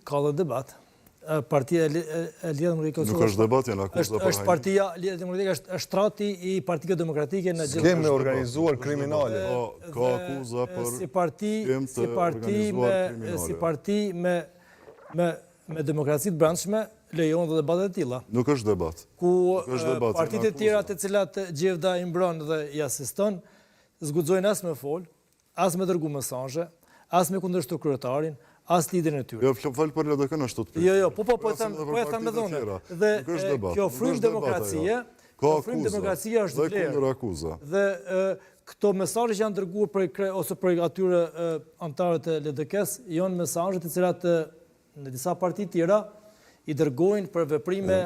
Ka dhe debat. Partia e Lidhjes Demokratike Kosovës. Nuk është debat, janë akuza për Është partia Lidhjes Demokratike, është shtrati i Partisë Demokratike në gjithë. Kemi organizuar kriminale. Ka akuza për si parti me demokraci të brendshme lejon dhe debatet e tilla. Nuk është debat. Ku partitë e tjera të cilat Gjevda i mbron dhe i asiston, zguxojnë as me fol, as me dërgu mesazhe, as me kundërshtu kryetarin, as liderin e tyre. Jo, fal për LDK-n ashtu të pyet. Jo, po e them me dhënë. Dhe kjo frymë demokracie, është vlerë. Dhe këto mesazhe që janë dërguar ose për atyre anëtarët e LDK-s, janë mesazhe të cilat në disa parti tjera i dërgojnë për veprime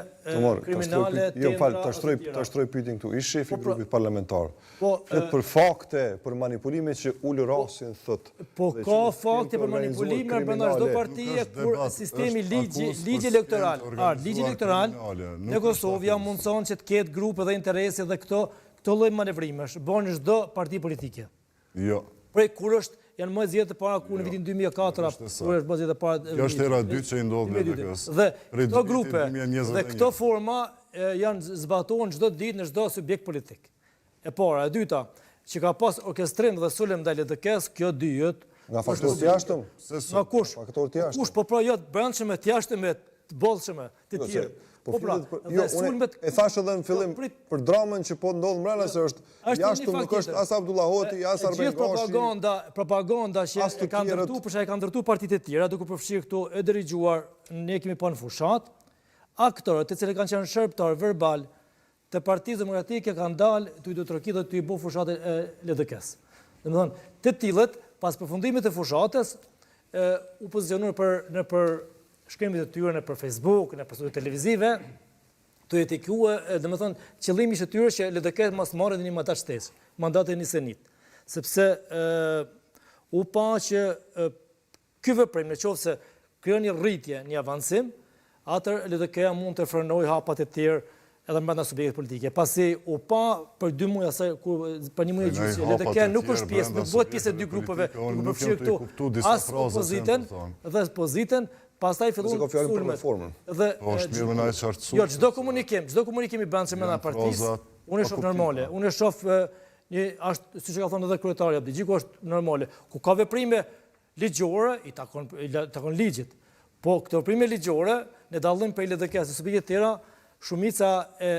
kriminale, ta shtroj pyetjen këtu. Ish shefi i grupit parlamentar. Flet për fakte, për manipulime që ulë rasin, thot. Po ka fakte për manipulime brenda çdo partie kur sistemi ligji elektoral në Kosovë ja mundson që të ketë grupe dhe interese dhe këto lloj manevrimesh bën çdo parti politike. Jo. Prej kur janë më zgjedhjet para ku në vitin 2004 kur është zgjedhjet para. Kjo është era e dytë që i ndodh me LDK-s. Dhe këto grupe dhe këto forma janë zbatohen çdo ditë në çdo subjekt politik. E para, e dyta, që ka pas orkestrim dhe sulm ndaj LDK-s, kjo dyhet. Nga faktorët të jashtëm? Nga kush? Kush po jo të brendshme, të jashtme, të bollshme, të tjerë. Po pra, e thash edhe në fillim për dramën që po ndodh mbrana se është jashtëm, nuk është as Abdullah Hoti, as Arben Gashi. Gjithë propaganda që e kanë ndërtuar, për shkak e kanë ndërtuar partitë e tjera, duke përfshirë këtu e dirijuar, ne kemi pa në fushat, aktorët të cilët kanë qenë shërbëtar verbal të Partisë Demokratike kanë dalë të i do trokitë dhe të i bu fushatë e LDK-s. Domethënë, të tillët pas përfundimit të fushatës u pozicionuar në për shkrimit të tyre në për Facebook, në për studio televizive, të jetikue, dhe me thonë, qëllimi ishte tyre që LDK mas marrë dhe një mandat shtesë, mandatin një senit. Sepse u pa që ky veprim, në qoftë se krijon një rritje, një avancim, atër LDK mund të frenojë hapat e tjerë edhe brenda subjektit politike. Pasi u pa për 2 muaj asaj për 1 muaj e gjysmë, LDK nuk është pjesë, nuk bëhet pjesë e 2 grupeve, nuk përfshirë këtu as opozitën dhe pozitën. Pastaj fillon sulmet. Është mirë më na e qartësuar. Jo, çdo komunikim i brendshëm brenda partisë, unë e shoh normale. Unë e shoh ashtu siç e ka thënë edhe kryetari Abdigjiku, është normale. Ku ka veprime ligjore, i takon ligjit. Po këto veprime ligjore, ne dallojmë prej LDK-s, sepse të tjera shumica e